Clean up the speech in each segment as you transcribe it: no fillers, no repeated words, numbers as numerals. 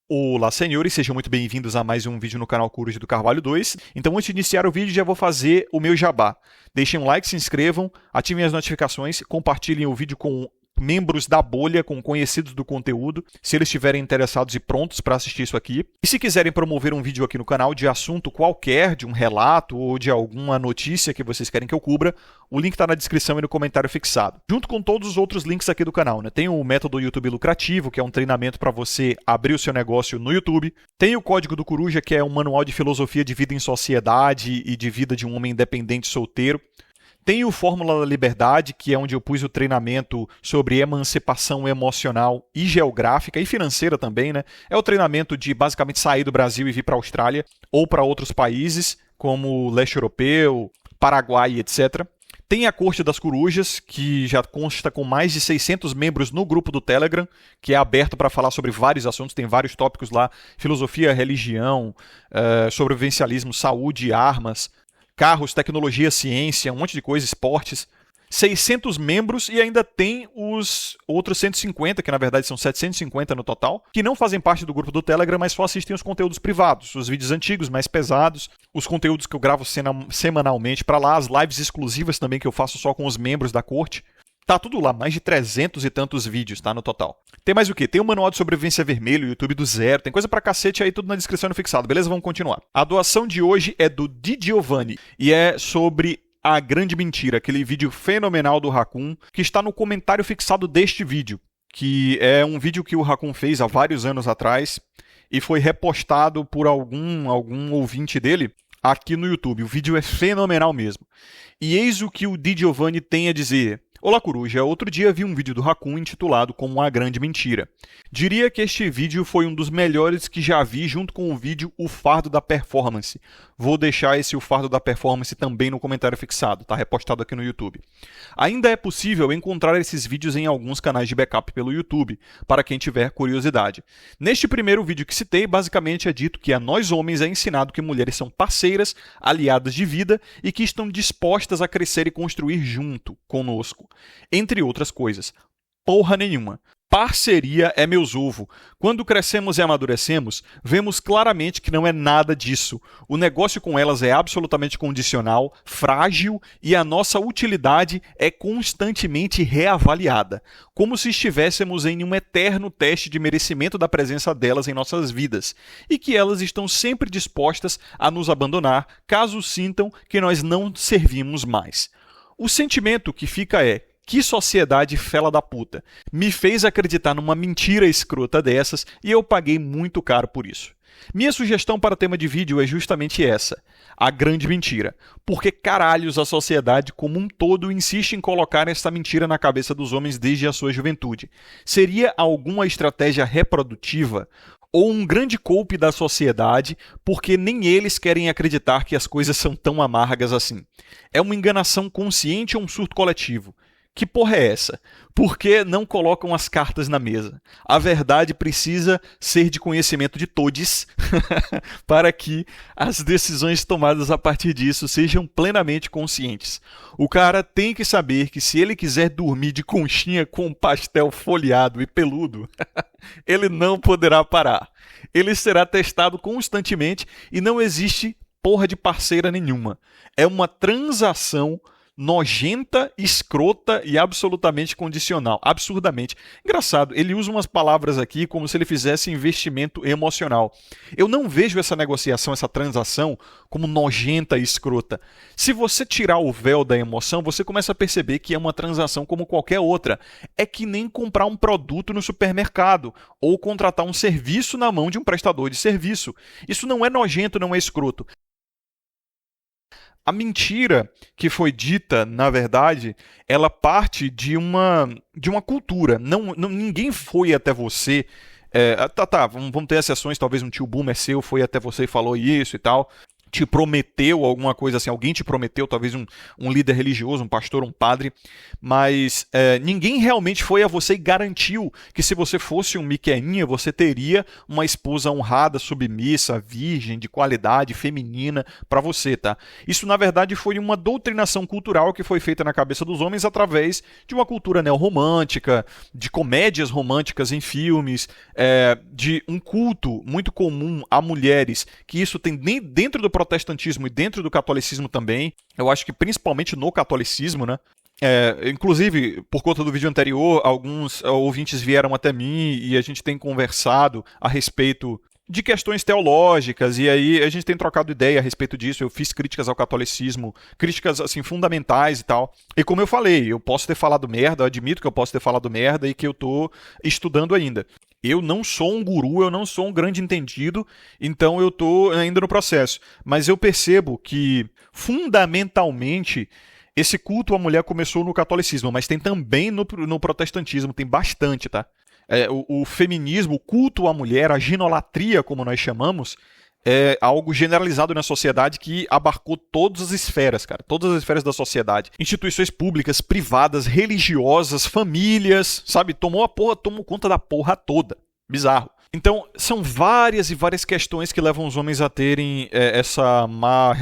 Olá, senhores, sejam muito bem-vindos a mais um vídeo no canal Coruja do Carvalho 2. Então, antes de iniciar o vídeo, já vou fazer o meu jabá. Deixem um like, se inscrevam, ativem as notificações, compartilhem o vídeo com membros da bolha, com conhecidos do conteúdo, se eles estiverem interessados e prontos para assistir isso aqui. E se quiserem promover um vídeo aqui no canal de assunto qualquer, de um relato ou de alguma notícia que vocês querem que eu cubra, o link está na descrição e no comentário fixado. Junto com todos os outros links aqui do canal, né? Tem o método YouTube lucrativo, que é um treinamento para você abrir o seu negócio no YouTube. Tem o Código do Coruja, que é um manual de filosofia de vida em sociedade e de vida de um homem independente solteiro. Tem o Fórmula da Liberdade, que é onde eu pus o treinamento sobre emancipação emocional e geográfica e financeira também, né? É o treinamento de basicamente sair do Brasil e vir para a Austrália ou para outros países, como o leste europeu, Paraguai, etc. Tem a Corte das Corujas, que já consta com mais de 600 membros no grupo do Telegram, que é aberto para falar sobre vários assuntos, tem vários tópicos lá, filosofia, religião, sobrevivencialismo, saúde, armas, carros, tecnologia, ciência, um monte de coisa, esportes. 600 membros e ainda tem os outros 150, que na verdade são 750 no total, que não fazem parte do grupo do Telegram, mas só assistem os conteúdos privados, os vídeos antigos, mais pesados, os conteúdos que eu gravo semanalmente para lá, as lives exclusivas também que eu faço só com os membros da corte. Tá tudo lá, mais de 300 e tantos vídeos, tá, no total. Tem mais o quê? Tem o manual de sobrevivência vermelho, YouTube do zero, tem coisa pra cacete aí, tudo na descrição no fixado, beleza? Vamos continuar. A doação de hoje é do Di Giovanni e é sobre A Grande Mentira, aquele vídeo fenomenal do Raccoon, que está no comentário fixado deste vídeo, que é um vídeo que o Raccoon fez há vários anos atrás e foi repostado por algum ouvinte dele aqui no YouTube. O vídeo é fenomenal mesmo. E eis o que o Di Giovanni tem a dizer. Olá, Coruja. Outro dia vi um vídeo do Raccoon intitulado como A Grande Mentira. Diria que este vídeo foi um dos melhores que já vi junto com o vídeo O Fardo da Performance. Vou deixar esse O Fardo da Performance também no comentário fixado, tá repostado aqui no YouTube. Ainda é possível encontrar esses vídeos em alguns canais de backup pelo YouTube, para quem tiver curiosidade. Neste primeiro vídeo que citei, basicamente é dito que a nós homens é ensinado que mulheres são parceiras, aliadas de vida e que estão dispostas a crescer e construir junto conosco. Entre outras coisas. Porra nenhuma. Parceria é meus ovo. Quando crescemos e amadurecemos, vemos claramente que não é nada disso. O negócio com elas é absolutamente condicional, frágil e a nossa utilidade é constantemente reavaliada, como se estivéssemos em um eterno teste de merecimento da presença delas em nossas vidas, e que elas estão sempre dispostas a nos abandonar caso sintam que nós não servimos mais. O sentimento que fica é: que sociedade fela da puta. Me fez acreditar numa mentira escrota dessas e eu paguei muito caro por isso. Minha sugestão para o tema de vídeo é justamente essa: a grande mentira. Porque caralhos a sociedade como um todo insiste em colocar essa mentira na cabeça dos homens desde a sua juventude. Seria alguma estratégia reprodutiva? Ou um grande golpe da sociedade, porque nem eles querem acreditar que as coisas são tão amargas assim? É uma enganação consciente ou um surto coletivo? Que porra é essa? Por que não colocam as cartas na mesa? A verdade precisa ser de conhecimento de todes para que as decisões tomadas a partir disso sejam plenamente conscientes. O cara tem que saber que se ele quiser dormir de conchinha com pastel folheado e peludo, ele não poderá parar. Ele será testado constantemente e não existe porra de parceira nenhuma. É uma transação nojenta, escrota e absolutamente condicional. Absurdamente. Engraçado, ele usa umas palavras aqui como se ele fizesse investimento emocional. Eu não vejo essa negociação, essa transação, como nojenta e escrota. Se você tirar o véu da emoção, você começa a perceber que é uma transação como qualquer outra. É que nem comprar um produto no supermercado ou contratar um serviço na mão de um prestador de serviço. Isso não é nojento, não é escroto. A mentira que foi dita, na verdade, ela parte de uma cultura. Ninguém foi até você. Vamos ter exceções, talvez um tio boomer seu foi até você e falou isso e tal. te prometeu alguma coisa assim, alguém te prometeu, talvez um líder religioso, um pastor, um padre, mas ninguém realmente foi a você e garantiu que se você fosse um Miqueinha, você teria uma esposa honrada, submissa, virgem, de qualidade, feminina para você, tá? Isso, na verdade, foi uma doutrinação cultural que foi feita na cabeça dos homens através de uma cultura neorromântica, de comédias românticas em filmes, de um culto muito comum a mulheres, que isso tem dentro do protestantismo e dentro do catolicismo também. Eu acho que principalmente no catolicismo, né? Inclusive, por conta do vídeo anterior, alguns ouvintes vieram até mim e a gente tem conversado a respeito de questões teológicas, e aí a gente tem trocado ideia a respeito disso. Eu fiz críticas ao catolicismo, críticas assim fundamentais e tal. E como eu falei, eu posso ter falado merda, eu admito que eu posso ter falado merda e que eu tô estudando ainda. Eu não sou um guru, eu não sou um grande entendido, então eu tô ainda no processo. Mas eu percebo que, fundamentalmente, esse culto à mulher começou no catolicismo, mas tem também no protestantismo, tem bastante, tá? O feminismo, o culto à mulher, a ginolatria, como nós chamamos, é algo generalizado na sociedade que abarcou todas as esferas, cara. Todas as esferas da sociedade. Instituições públicas, privadas, religiosas, famílias, sabe? Tomou conta da porra toda. Bizarro. Então, são várias e várias questões que levam os homens a terem essa má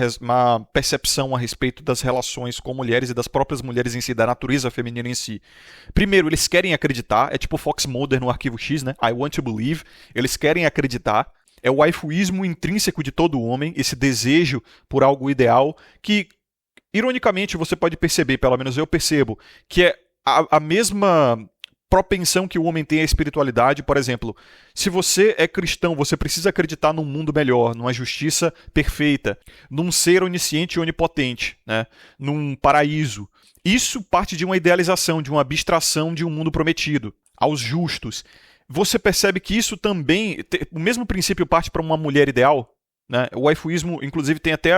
percepção a respeito das relações com mulheres e das próprias mulheres em si, da natureza feminina em si. Primeiro, eles querem acreditar, é tipo Fox Mulder no Arquivo X, né? I want to believe. Eles querem acreditar. É o waifuísmo intrínseco de todo homem, esse desejo por algo ideal, que, ironicamente, você pode perceber, pelo menos eu percebo, que é a mesma propensão que o homem tem à espiritualidade. Por exemplo, se você é cristão, você precisa acreditar num mundo melhor, numa justiça perfeita, num ser onisciente e onipotente, né? Num paraíso. Isso parte de uma idealização, de uma abstração de um mundo prometido aos justos. Você percebe que isso também, o mesmo princípio parte para uma mulher ideal, né? O waifuísmo, inclusive, tem até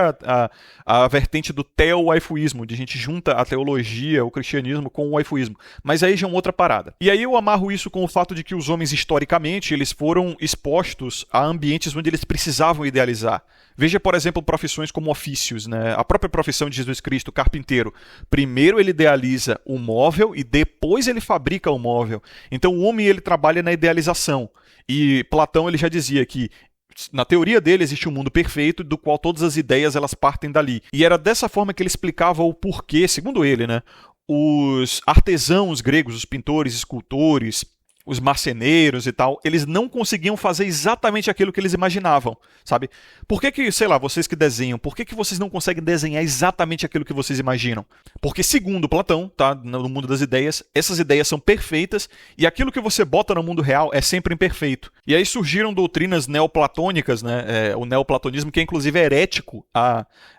a vertente do teo-waifuísmo, onde a gente junta a teologia, o cristianismo com o waifuísmo. Mas aí já é uma outra parada. E aí eu amarro isso com o fato de que os homens, historicamente, eles foram expostos a ambientes onde eles precisavam idealizar. Veja, por exemplo, profissões como ofícios, né? A própria profissão de Jesus Cristo, carpinteiro. Primeiro ele idealiza o móvel e depois ele fabrica o móvel. Então o homem ele trabalha na idealização. E Platão ele já dizia que na teoria dele existe um mundo perfeito do qual todas as ideias elas partem dali. E era dessa forma que ele explicava o porquê, segundo ele, né? Os artesãos gregos, os pintores, escultores, os marceneiros e tal, eles não conseguiam fazer exatamente aquilo que eles imaginavam, sabe? Por que, sei lá, vocês que desenham, por que vocês não conseguem desenhar exatamente aquilo que vocês imaginam? Porque, segundo Platão, tá, no mundo das ideias, essas ideias são perfeitas e aquilo que você bota no mundo real é sempre imperfeito. E aí surgiram doutrinas neoplatônicas, né? O neoplatonismo, que é inclusive herético,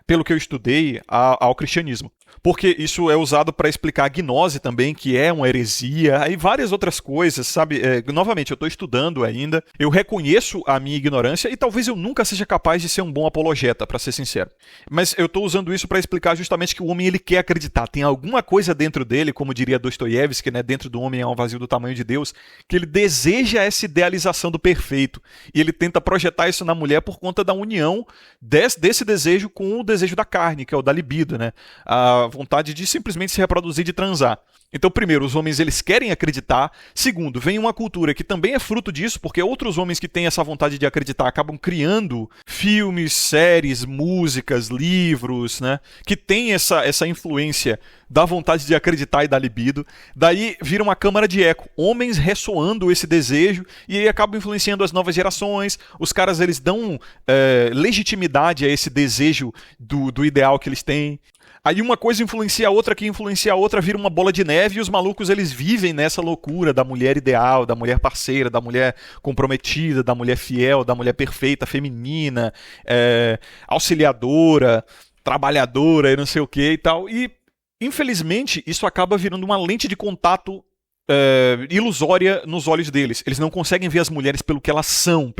pelo que eu estudei, ao cristianismo. Porque isso é usado para explicar a gnose também, que é uma heresia, e várias outras coisas, sabe? Novamente, eu estou estudando ainda, eu reconheço a minha ignorância e talvez eu nunca seja capaz de ser um bom apologeta, para ser sincero. Mas eu estou usando isso para explicar justamente que o homem ele quer acreditar. Tem alguma coisa dentro dele, como diria Dostoiévski, né? Dentro do homem há um vazio do tamanho de Deus, que ele deseja essa idealização do perfeito. E ele tenta projetar isso na mulher por conta da união desse desejo com o desejo da carne, que é o da libido, né? A vontade de simplesmente se reproduzir, de transar. Então, primeiro, os homens eles querem acreditar. Segundo, vem uma cultura que também é fruto disso, porque outros homens que têm essa vontade de acreditar acabam criando filmes, séries, músicas, livros, né? Que tem essa influência da vontade de acreditar e da libido. Daí vira uma câmara de eco. Homens ressoando esse desejo e aí acabam influenciando as novas gerações. Os caras eles dão legitimidade a esse desejo do ideal que eles têm. Aí uma coisa influencia a outra, que influencia a outra, vira uma bola de neve e os malucos eles vivem nessa loucura da mulher ideal, da mulher parceira, da mulher comprometida, da mulher fiel, da mulher perfeita, feminina, auxiliadora, trabalhadora e não sei o que e tal. E, infelizmente, isso acaba virando uma lente de contato ilusória nos olhos deles. Eles não conseguem ver as mulheres pelo que elas são,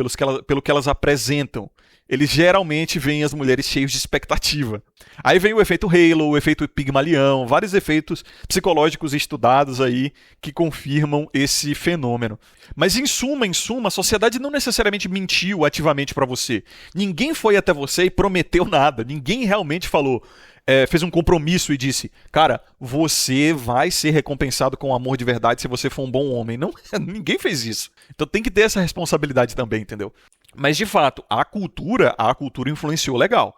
pelo que elas apresentam. eles geralmente veem as mulheres cheios de expectativa. Aí vem o efeito Halo, o efeito Pigmalião, vários efeitos psicológicos estudados aí que confirmam esse fenômeno. Mas em suma, a sociedade não necessariamente mentiu ativamente para você. Ninguém foi até você e prometeu nada. Ninguém realmente falou, fez um compromisso e disse, cara, você vai ser recompensado com amor de verdade se você for um bom homem. Não, ninguém fez isso. Então tem que ter essa responsabilidade também, entendeu? Mas de fato, a cultura influenciou legal.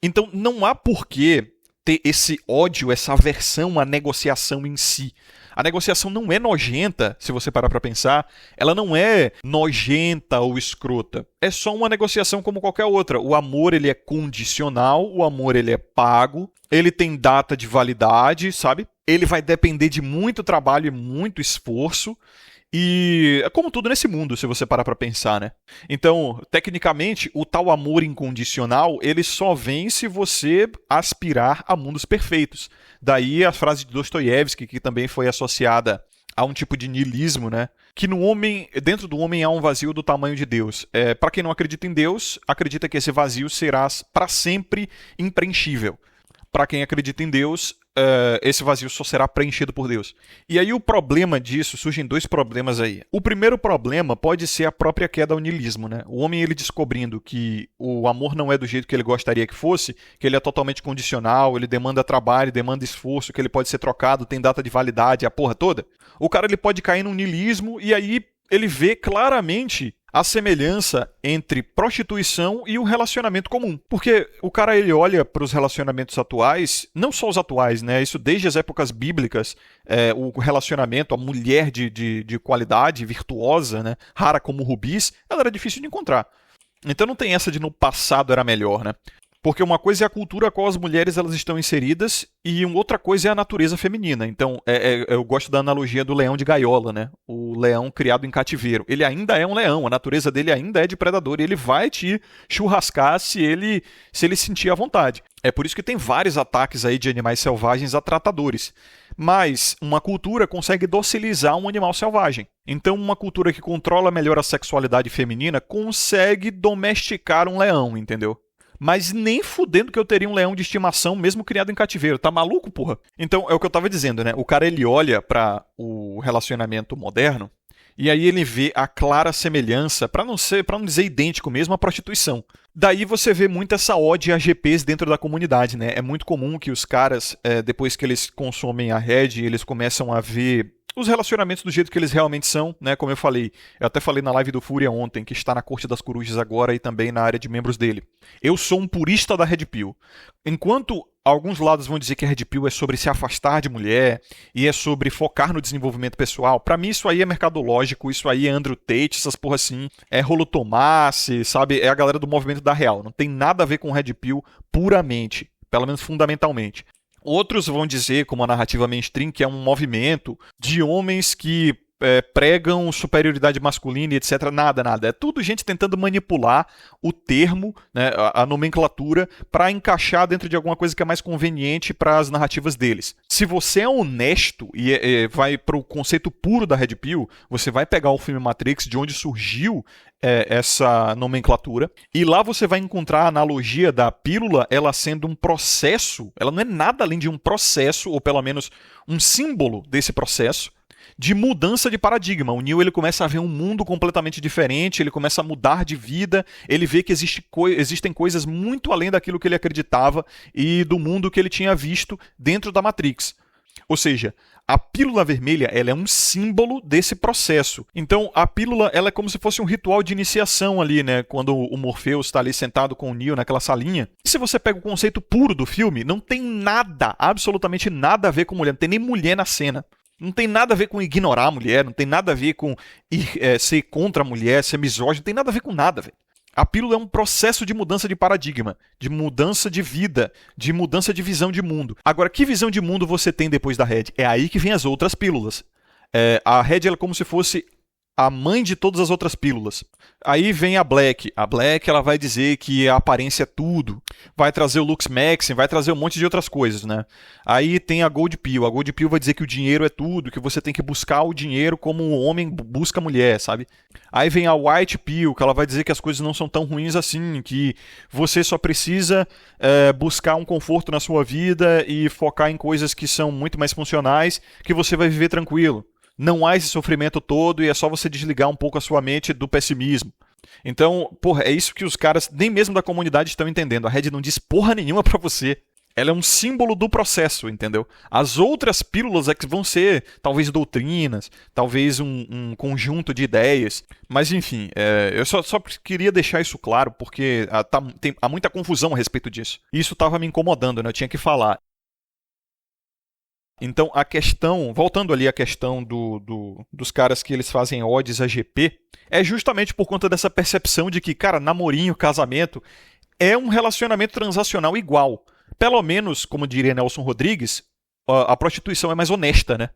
Então não há porquê ter esse ódio, essa aversão à negociação em si. A negociação não é nojenta, se você parar pra pensar. Ela não é nojenta ou escrota. É só uma negociação como qualquer outra. O amor, ele é condicional, o amor, ele é pago, ele tem data de validade, sabe? Ele vai depender de muito trabalho e muito esforço. E é como tudo nesse mundo, se você parar pra pensar, né? Então, tecnicamente, o tal amor incondicional, ele só vem se você aspirar a mundos perfeitos. Daí a frase de Dostoiévski, que também foi associada a um tipo de niilismo, né? Que no homem, dentro do homem há um vazio do tamanho de Deus. Para quem não acredita em Deus, acredita que esse vazio será para sempre impreenchível. Para quem acredita em Deus, esse vazio só será preenchido por Deus. E aí o problema disso, surgem dois problemas aí. O primeiro problema pode ser a própria queda ao niilismo, né? O homem, ele descobrindo que o amor não é do jeito que ele gostaria que fosse, que ele é totalmente condicional, ele demanda trabalho, demanda esforço, que ele pode ser trocado, tem data de validade, a porra toda. O cara, ele pode cair num niilismo e aí ele vê claramente a semelhança entre prostituição e o relacionamento comum. Porque o cara, ele olha para os relacionamentos atuais, não só os atuais, né? Isso desde as épocas bíblicas, o relacionamento, a mulher de qualidade, virtuosa, né? Rara como rubis, ela era difícil de encontrar. Então não tem essa de no passado era melhor, né? Porque uma coisa é a cultura a qual as mulheres elas estão inseridas e uma outra coisa é a natureza feminina. Então, eu gosto da analogia do leão de gaiola, né? O leão criado em cativeiro. Ele ainda é um leão, a natureza dele ainda é de predador e ele vai te churrascar se ele sentir à vontade. É por isso que tem vários ataques aí de animais selvagens a tratadores. Mas uma cultura consegue docilizar um animal selvagem. Então, uma cultura que controla melhor a sexualidade feminina consegue domesticar um leão, entendeu? Mas nem fudendo que eu teria um leão de estimação mesmo criado em cativeiro. Tá maluco, porra? Então, é o que eu tava dizendo, né? O cara, ele olha para o relacionamento moderno e aí ele vê a clara semelhança, para não dizer idêntico mesmo, à prostituição. Daí você vê muito essa ode a GPs dentro da comunidade, né? É muito comum que os caras, depois que eles consomem a Red, eles começam a ver os relacionamentos do jeito que eles realmente são, né? Como eu falei, eu até falei na live do Fúria ontem, que está na Corte das Corujas agora e também na área de membros dele. Eu sou um purista da Red Pill. Enquanto alguns lados vão dizer que a Red Pill é sobre se afastar de mulher e é sobre focar no desenvolvimento pessoal, pra mim isso aí é mercadológico, isso aí é Andrew Tate, essas porra assim, é Rolo Tomassi, sabe? É a galera do movimento da real. Não tem nada a ver com Red Pill puramente, pelo menos fundamentalmente. Outros vão dizer, como a narrativa mainstream, que é um movimento de homens que pregam superioridade masculina e etc. Nada. É tudo gente tentando manipular o termo, né, a nomenclatura, para encaixar dentro de alguma coisa que é mais conveniente para as narrativas deles. Se você é honesto e vai para o conceito puro da Red Pill, você vai pegar o filme Matrix, de onde surgiu essa nomenclatura, e lá você vai encontrar a analogia da pílula, ela sendo um processo, ela não é nada além de um processo, ou pelo menos um símbolo desse processo, de mudança de paradigma. O Neo, ele começa a ver um mundo completamente diferente, ele começa a mudar de vida, ele vê que existem coisas muito além daquilo que ele acreditava e do mundo que ele tinha visto dentro da Matrix. Ou seja, a pílula vermelha, ela é um símbolo desse processo. Então, a pílula, ela é como se fosse um ritual de iniciação ali, né? Quando o Morpheus está ali sentado com o Neo naquela salinha. E se você pega o conceito puro do filme, não tem nada, absolutamente nada a ver com mulher. Não tem nem mulher na cena. Não tem nada a ver com ignorar a mulher, não tem nada a ver com ser contra a mulher, ser misógino, não tem nada a ver com nada, velho. A pílula é um processo de mudança de paradigma, de mudança de vida, de mudança de visão de mundo. Agora, que visão de mundo você tem depois da Red? É aí que vem as outras pílulas. A Red ela é como se fosse a mãe de todas as outras pílulas. Aí vem a Black. A Black, ela vai dizer que a aparência é tudo. Vai trazer o Lux Maxim, vai trazer um monte de outras coisas, né? Aí tem a Gold Pill. A Gold Pill vai dizer que o dinheiro é tudo, que você tem que buscar o dinheiro como o homem busca a mulher, sabe? Aí vem a White Pill, que ela vai dizer que as coisas não são tão ruins assim, que você só precisa buscar um conforto na sua vida e focar em coisas que são muito mais funcionais, que você vai viver tranquilo. Não há esse sofrimento todo e é só você desligar um pouco a sua mente do pessimismo. Então, porra, é isso que os caras, nem mesmo da comunidade, estão entendendo. A Red não diz porra nenhuma pra você. Ela é um símbolo do processo, entendeu? As outras pílulas é que vão ser, talvez, doutrinas, talvez um conjunto de ideias. Mas, enfim, eu só queria deixar isso claro, porque há muita confusão a respeito disso. Isso estava me incomodando, né? Eu tinha que falar. Então, a questão, voltando ali à questão dos caras que eles fazem odes a GP, é justamente por conta dessa percepção de que, cara, namorinho, casamento, é um relacionamento transacional igual. Pelo menos, como diria Nelson Rodrigues, a prostituição é mais honesta, né?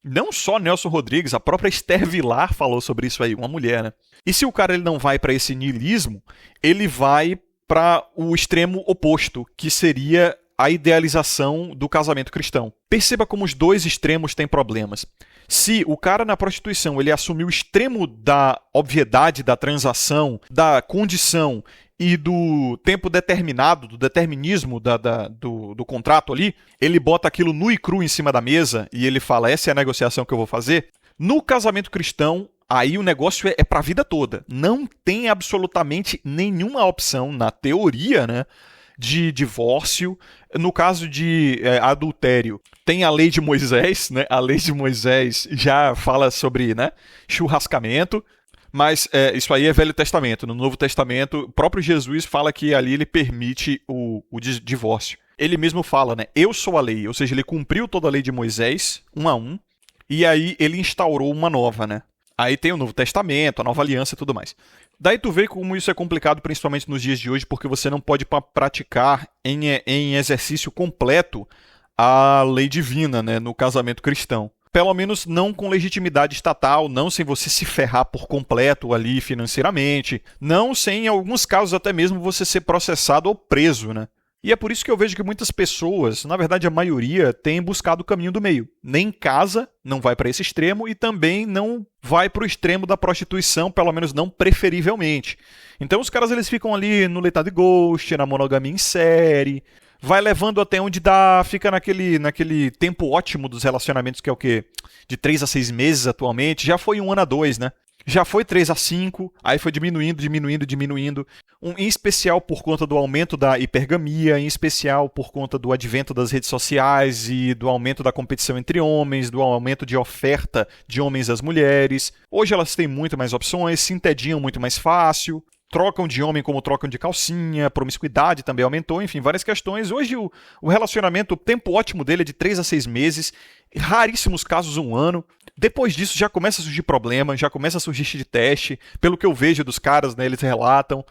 Não só Nelson Rodrigues, a própria Esther Vilar falou sobre isso aí, uma mulher, né? E se o cara ele não vai para esse niilismo, ele vai para o extremo oposto, que seria a idealização do casamento cristão. Perceba como os dois extremos têm problemas. Se o cara na prostituição ele assumiu o extremo da obviedade da transação, da condição e do tempo determinado, do determinismo do contrato ali, ele bota aquilo nu e cru em cima da mesa e ele fala, essa é a negociação que eu vou fazer. No casamento cristão, aí o negócio é para a vida toda. Não tem absolutamente nenhuma opção, na teoria, né, de divórcio. No caso de adultério, tem a lei de Moisés, né? A lei de Moisés já fala sobre, né, churrascamento, mas isso aí é Velho Testamento. No Novo Testamento, o próprio Jesus fala que ali ele permite o divórcio. Ele mesmo fala, né, eu sou a lei, ou seja, ele cumpriu toda a lei de Moisés, um a um, e aí ele instaurou uma nova, né? Aí tem o Novo Testamento, a Nova Aliança e tudo mais. Daí tu vê como isso é complicado, principalmente nos dias de hoje, porque você não pode praticar em exercício completo a lei divina, né, no casamento cristão. Pelo menos não com legitimidade estatal, não sem você se ferrar por completo ali financeiramente, não sem, em alguns casos, até mesmo você ser processado ou preso, né? E é por isso que eu vejo que muitas pessoas, na verdade a maioria, tem buscado o caminho do meio. Nem casa, não vai para esse extremo, e também não vai para o extremo da prostituição, pelo menos não preferivelmente. Então os caras eles ficam ali no leitado de ghost, na monogamia em série, vai levando até onde dá, fica naquele tempo ótimo dos relacionamentos, que é o quê? De 3 a 6 meses atualmente, já foi 1 ano a 2, né? Já foi 3 a 5, aí foi diminuindo. Em especial por conta do aumento da hipergamia, em especial por conta do advento das redes sociais e do aumento da competição entre homens, do aumento de oferta de homens às mulheres. Hoje elas têm muito mais opções, se entediam muito mais fácil, trocam de homem como trocam de calcinha, promiscuidade também aumentou, enfim, várias questões. Hoje o relacionamento, o tempo ótimo dele é de 3 a 6 meses, raríssimos casos 1 ano. Depois disso já começa a surgir problema, já começa a surgir de teste, pelo que eu vejo dos caras, né, eles relatam.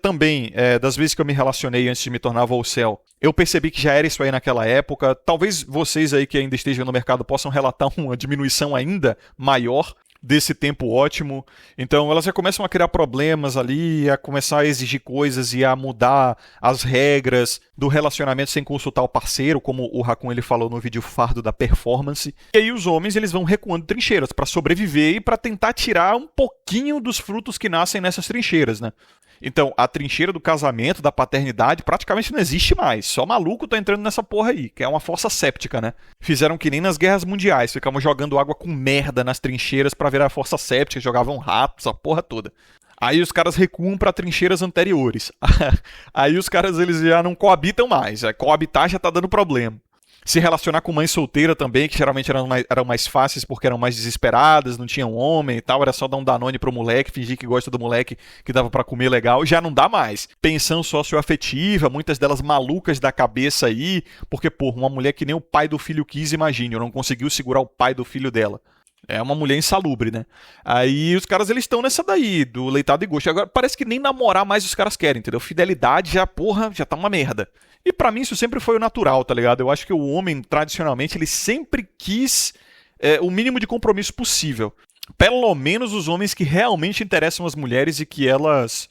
Também, das vezes que eu me relacionei antes de me tornar Volcel, eu percebi que já era isso aí naquela época. Talvez vocês aí que ainda estejam no mercado possam relatar uma diminuição ainda maior desse tempo ótimo. Então elas já começam a criar problemas ali, a começar a exigir coisas e a mudar as regras do relacionamento sem consultar o parceiro, como o Raccoon ele falou no vídeo Fardo da Performance. E aí os homens eles vão recuando trincheiras para sobreviver e para tentar tirar um pouquinho dos frutos que nascem nessas trincheiras, né? Então, a trincheira do casamento, da paternidade, praticamente não existe mais. Só maluco tá entrando nessa porra aí, que é uma fossa séptica, né? Fizeram que nem nas guerras mundiais, ficavam jogando água com merda nas trincheiras pra virar fossa séptica, jogavam ratos, a porra toda. Aí os caras recuam pra trincheiras anteriores. Aí os caras eles já não coabitam mais, coabitar já tá dando problema. Se relacionar com mãe solteira também, que geralmente eram mais fáceis porque eram mais desesperadas, não tinham homem e tal, era só dar um Danone pro moleque, fingir que gosta do moleque que dava pra comer legal, já não dá mais. Pensão socioafetiva, muitas delas malucas da cabeça aí, porque, porra, uma mulher que nem o pai do filho quis, imagine, não conseguiu segurar o pai do filho dela. É uma mulher insalubre, né? Aí os caras, eles estão nessa daí, do leitado e gosto. Agora, parece que nem namorar mais os caras querem, entendeu? Fidelidade já, porra, já tá uma merda. E pra mim isso sempre foi o natural, tá ligado? Eu acho que o homem, tradicionalmente, ele sempre quis o mínimo de compromisso possível. Pelo menos os homens que realmente interessam as mulheres e que elas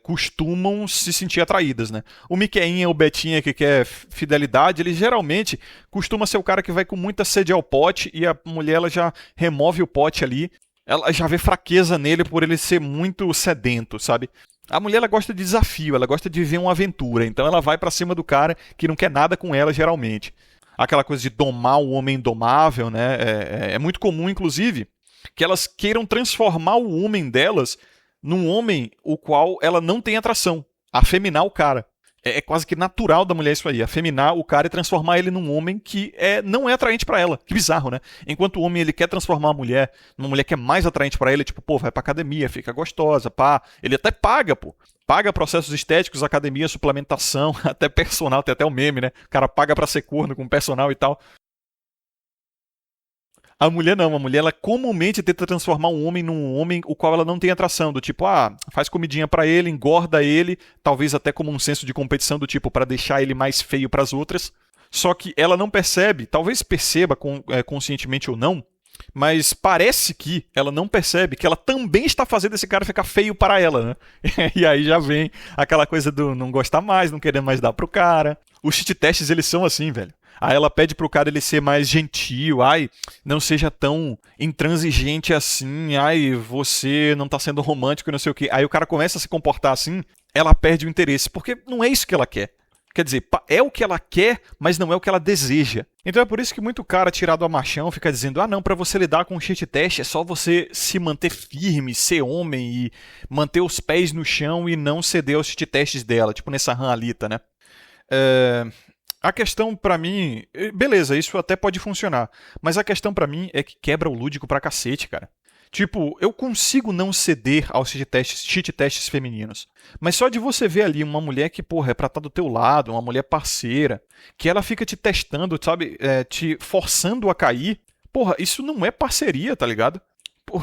costumam se sentir atraídas, né? O Miqueinha ou Betinha que quer fidelidade, ele geralmente costuma ser o cara que vai com muita sede ao pote e a mulher ela já remove o pote ali. Ela já vê fraqueza nele por ele ser muito sedento, sabe? A mulher ela gosta de desafio, ela gosta de viver uma aventura, então ela vai pra cima do cara que não quer nada com ela geralmente. Aquela coisa de domar o homem indomável, né? É muito comum, inclusive, que elas queiram transformar o homem delas num homem o qual ela não tem atração, afeminar o cara. É quase que natural da mulher isso aí, afeminar o cara e transformar ele num homem que não é atraente pra ela. Que bizarro, né? Enquanto o homem ele quer transformar a mulher numa mulher que é mais atraente pra ele, tipo, pô, vai pra academia, fica gostosa, pá. Ele até paga, pô. Paga processos estéticos, academia, suplementação, até personal, tem até o meme, né? O cara paga pra ser corno com personal e tal. A mulher não, a mulher ela comumente tenta transformar um homem num homem o qual ela não tem atração, do tipo, faz comidinha pra ele, engorda ele, talvez até como um senso de competição do tipo pra deixar ele mais feio pras outras. Só que ela não percebe, talvez perceba conscientemente ou não, mas parece que ela não percebe que ela também está fazendo esse cara ficar feio para ela, né? E aí já vem aquela coisa do não gostar mais, não querer mais dar pro cara. Os cheat tests eles são assim, velho. Aí ela pede pro cara ele ser mais gentil, não seja tão intransigente assim, você não tá sendo romântico e não sei o quê. Aí o cara começa a se comportar assim, ela perde o interesse, porque não é isso que ela quer. Quer dizer, é o que ela quer, mas não é o que ela deseja. Então é por isso que muito cara tirado a machão fica dizendo, não, pra você lidar com o cheat test é só você se manter firme, ser homem e manter os pés no chão e não ceder aos cheat tests dela, tipo nessa Han Alita, né? A questão pra mim, beleza, isso até pode funcionar, mas a questão pra mim é que quebra o lúdico pra cacete, cara. Tipo, eu consigo não ceder aos cheat tests femininos, mas só de você ver ali uma mulher que, porra, é pra estar do teu lado, uma mulher parceira, que ela fica te testando, sabe, te forçando a cair, porra, isso não é parceria, tá ligado?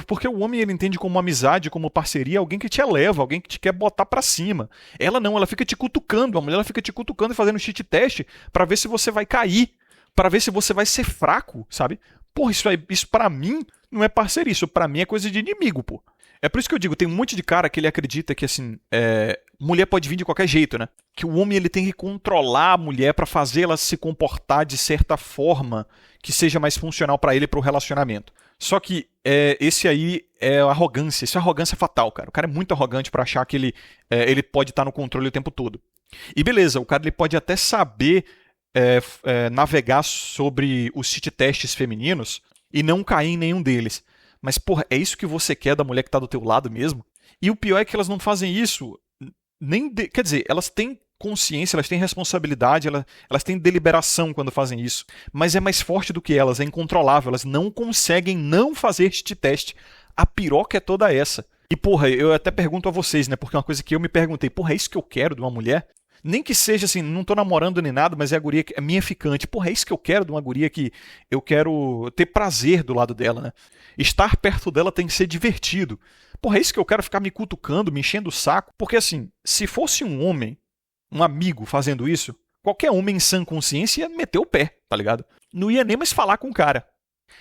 Porque o homem ele entende como amizade, como parceria, alguém que te eleva, alguém que te quer botar pra cima. Ela não, ela fica te cutucando, a mulher ela fica te cutucando e fazendo cheat test pra ver se você vai cair, pra ver se você vai ser fraco, sabe? Porra, isso pra mim não é parceria, isso pra mim é coisa de inimigo, pô. É por isso que eu digo, tem um monte de cara que ele acredita que, assim, mulher pode vir de qualquer jeito, né? Que o homem ele tem que controlar a mulher pra fazer ela se comportar de certa forma que seja mais funcional pra ele e pro relacionamento. Só que esse aí é arrogância, isso é arrogância fatal, cara. O cara é muito arrogante pra achar que ele pode estar no controle o tempo todo. E beleza, o cara ele pode até saber navegar sobre os cheat tests femininos e não cair em nenhum deles. Mas, porra, é isso que você quer da mulher que tá do teu lado mesmo? E o pior é que elas não fazem isso. Quer dizer, elas têm consciência, elas têm responsabilidade, elas têm deliberação quando fazem isso. Mas é mais forte do que elas, é incontrolável. Elas não conseguem não fazer este teste. A piroca é toda essa. E, porra, eu até pergunto a vocês, né? Porque é uma coisa que eu me perguntei, porra, é isso que eu quero de uma mulher? Nem que seja assim, não tô namorando nem nada, mas é a guria que é minha ficante. Porra, é isso que eu quero de uma guria que eu quero ter prazer do lado dela, né? Estar perto dela tem que ser divertido. Porra, é isso que eu quero ficar me cutucando, me enchendo o saco. Porque assim, se fosse um homem, um amigo fazendo isso, qualquer homem em sã consciência ia meter o pé, tá ligado? Não ia nem mais falar com o cara.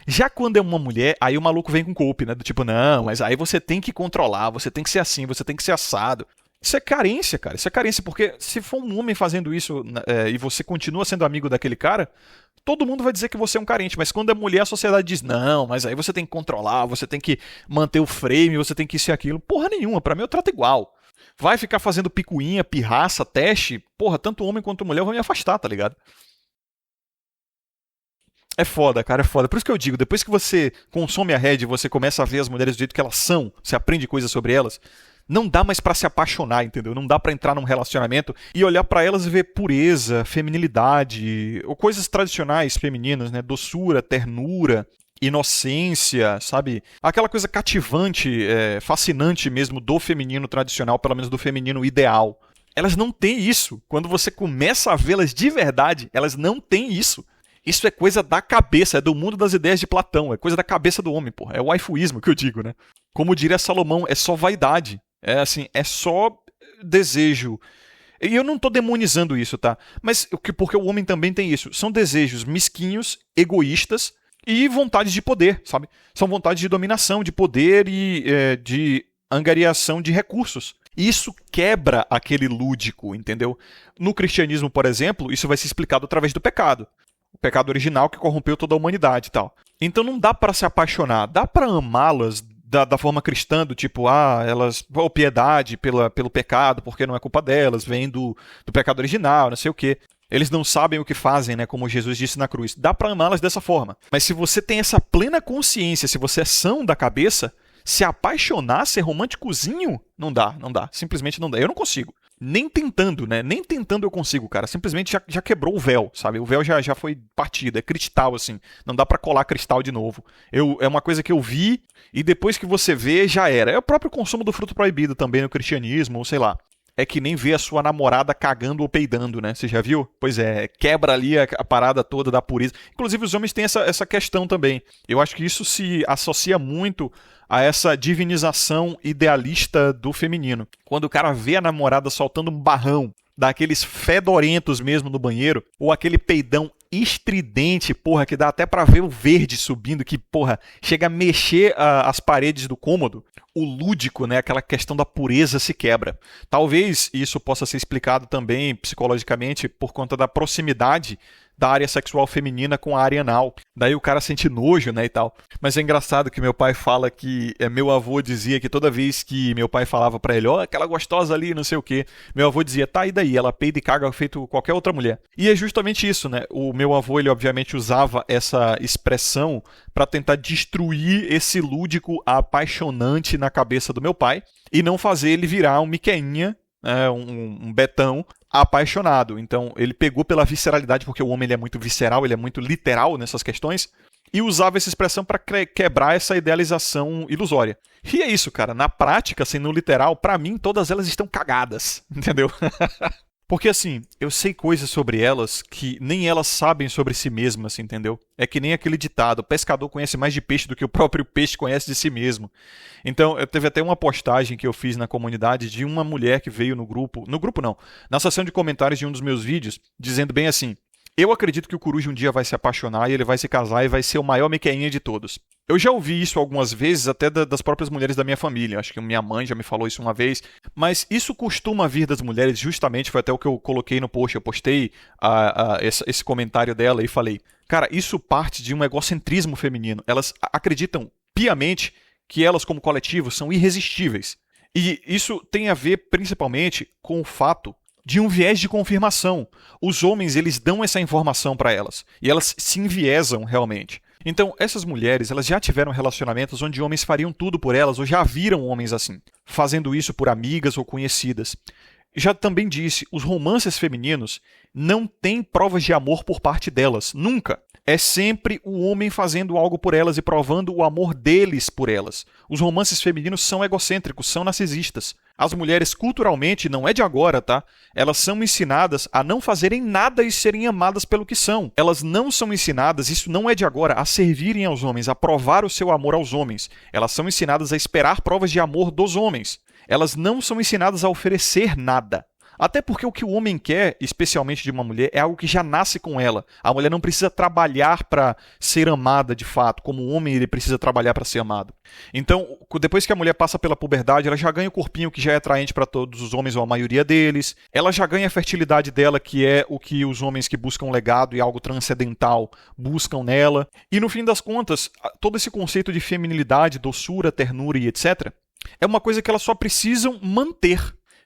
Já quando é uma mulher, aí o maluco vem com golpe, né? Do tipo, não, mas aí você tem que controlar, você tem que ser assim, você tem que ser assado. Isso é carência, cara. Isso é carência, porque se for um homem fazendo isso e você continua sendo amigo daquele cara, todo mundo vai dizer que você é um carente. Mas quando é mulher, a sociedade diz, não, mas aí você tem que controlar, você tem que manter o frame, você tem que isso e aquilo. Porra nenhuma, pra mim eu trato igual. Vai ficar fazendo picuinha, pirraça, teste, porra, tanto homem quanto mulher eu vou me afastar, tá ligado? É foda, cara, é foda. Por isso que eu digo, depois que você consome a Red, você começa a ver as mulheres do jeito que elas são, você aprende coisas sobre elas, não dá mais pra se apaixonar, entendeu? Não dá pra entrar num relacionamento e olhar pra elas e ver pureza, feminilidade, ou coisas tradicionais femininas, né? Doçura, ternura, inocência, sabe? Aquela coisa cativante, fascinante mesmo do feminino tradicional, pelo menos do feminino ideal. Elas não têm isso. Quando você começa a vê-las de verdade, elas não têm isso. Isso é coisa da cabeça, é do mundo das ideias de Platão, é coisa da cabeça do homem, porra. É o waifuísmo que eu digo, né? Como diria Salomão, é só vaidade. É assim, é só desejo. E eu não tô demonizando isso, tá? Mas porque o homem também tem isso. São desejos mesquinhos, egoístas, e vontades de poder, sabe? São vontades de dominação, de poder e de angariação de recursos. E isso quebra aquele lúdico, entendeu? No cristianismo, por exemplo, isso vai ser explicado através do pecado. O pecado original que corrompeu toda a humanidade e tal. Então não dá para se apaixonar, dá para amá-las da forma cristã, do tipo, elas, piedade pelo pecado, porque não é culpa delas, vem do pecado original, não sei o quê. Eles não sabem o que fazem, né? Como Jesus disse na cruz. Dá para amá-las dessa forma. Mas se você tem essa plena consciência, se você é são da cabeça, se apaixonar, ser românticozinho, não dá. Simplesmente não dá. Eu não consigo. Nem tentando, né? Nem tentando eu consigo, cara. Simplesmente já quebrou o véu, sabe? O véu já foi partido, é cristal, assim. Não dá pra colar cristal de novo. É uma coisa que eu vi e depois que você vê, já era. É o próprio consumo do fruto proibido também no cristianismo, ou sei lá. É que nem ver a sua namorada cagando ou peidando, né? Você já viu? Pois é, quebra ali a parada toda da pureza. Inclusive, os homens têm essa questão também. Eu acho que isso se associa muito a essa divinização idealista do feminino. Quando o cara vê a namorada soltando um barrão, daqueles fedorentos mesmo no banheiro, ou aquele peidão estridente, porra, que dá até pra ver o verde subindo, que, porra, chega a mexer as paredes do cômodo, o lúdico, né, aquela questão da pureza se quebra. Talvez isso possa ser explicado também psicologicamente por conta da proximidade da área sexual feminina com a área anal. Daí o cara sente nojo, né, e tal. Mas é engraçado que meu pai fala que... meu avô dizia que toda vez que meu pai falava pra ele, aquela gostosa ali, não sei o quê, meu avô dizia, tá, e daí? Ela peida e caga feito qualquer outra mulher. E é justamente isso, né? O meu avô, ele obviamente usava essa expressão pra tentar destruir esse lúdico apaixonante na cabeça do meu pai e não fazer ele virar um miqueinha, um betão apaixonado. Então ele pegou pela visceralidade, porque o homem ele é muito visceral, ele é muito literal nessas questões, e usava essa expressão para quebrar essa idealização ilusória. E é isso, cara. Na prática, assim, no literal, para mim, todas elas estão cagadas, entendeu? Porque assim, eu sei coisas sobre elas que nem elas sabem sobre si mesmas, entendeu? É que nem aquele ditado, o pescador conhece mais de peixe do que o próprio peixe conhece de si mesmo. Então, teve até uma postagem que eu fiz na comunidade de uma mulher que veio no grupo não, na seção de comentários de um dos meus vídeos, dizendo bem assim, eu acredito que o Coruja um dia vai se apaixonar e ele vai se casar e vai ser o maior mequeinha de todos. Eu já ouvi isso algumas vezes, até das próprias mulheres da minha família. Acho que minha mãe já me falou isso uma vez. Mas isso costuma vir das mulheres, justamente, foi até o que eu coloquei no post. Eu postei esse comentário dela e falei, cara, isso parte de um egocentrismo feminino. Elas acreditam piamente que elas, como coletivo, são irresistíveis. E isso tem a ver, principalmente, com o fato de um viés de confirmação. Os homens, eles dão essa informação para elas. E elas se enviesam realmente. Então, essas mulheres, elas já tiveram relacionamentos onde homens fariam tudo por elas, ou já viram homens assim, fazendo isso por amigas ou conhecidas. Já também disse, os romances femininos não têm provas de amor por parte delas, nunca. É sempre o homem fazendo algo por elas e provando o amor deles por elas. Os romances femininos são egocêntricos, são narcisistas. As mulheres, culturalmente, não é de agora, tá? Elas são ensinadas a não fazerem nada e serem amadas pelo que são. Elas não são ensinadas, isso não é de agora, a servirem aos homens, a provar o seu amor aos homens. Elas são ensinadas a esperar provas de amor dos homens. Elas não são ensinadas a oferecer nada. Até porque o que o homem quer, especialmente de uma mulher, é algo que já nasce com ela. A mulher não precisa trabalhar para ser amada de fato, como o homem ele precisa trabalhar para ser amado. Então, depois que a mulher passa pela puberdade, ela já ganha o corpinho que já é atraente para todos os homens, ou a maioria deles. Ela já ganha a fertilidade dela, que é o que os homens que buscam legado e algo transcendental buscam nela. E no fim das contas, todo esse conceito de feminilidade, doçura, ternura e etc., é uma coisa que elas só precisam manter.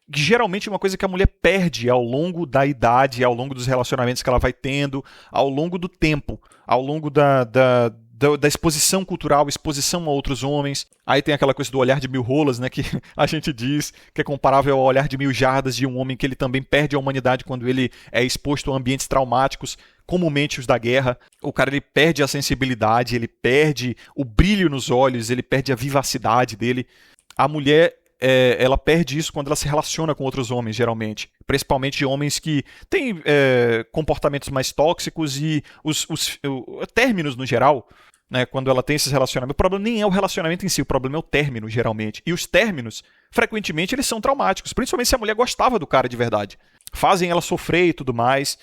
Geralmente é uma coisa que a mulher perde ao longo da idade, ao longo dos relacionamentos que ela vai tendo, ao longo do tempo, ao longo da exposição cultural, exposição a outros homens. Aí tem aquela coisa do olhar de 1000 rolas, né, que a gente diz que é comparável ao olhar de 1000 jardas de um homem, que ele também perde a humanidade quando ele é exposto a ambientes traumáticos, comumente os da guerra. O cara ele perde a sensibilidade, ele perde o brilho nos olhos, ele perde a vivacidade dele. A mulher ela perde isso quando ela se relaciona com outros homens, geralmente. Principalmente homens que têm comportamentos mais tóxicos e os términos no geral, né, quando ela tem esses relacionamentos. O problema nem é o relacionamento em si, o problema é o término, geralmente. E os términos, frequentemente, eles são traumáticos, principalmente se a mulher gostava do cara de verdade. fazem ela sofrer e tudo mais,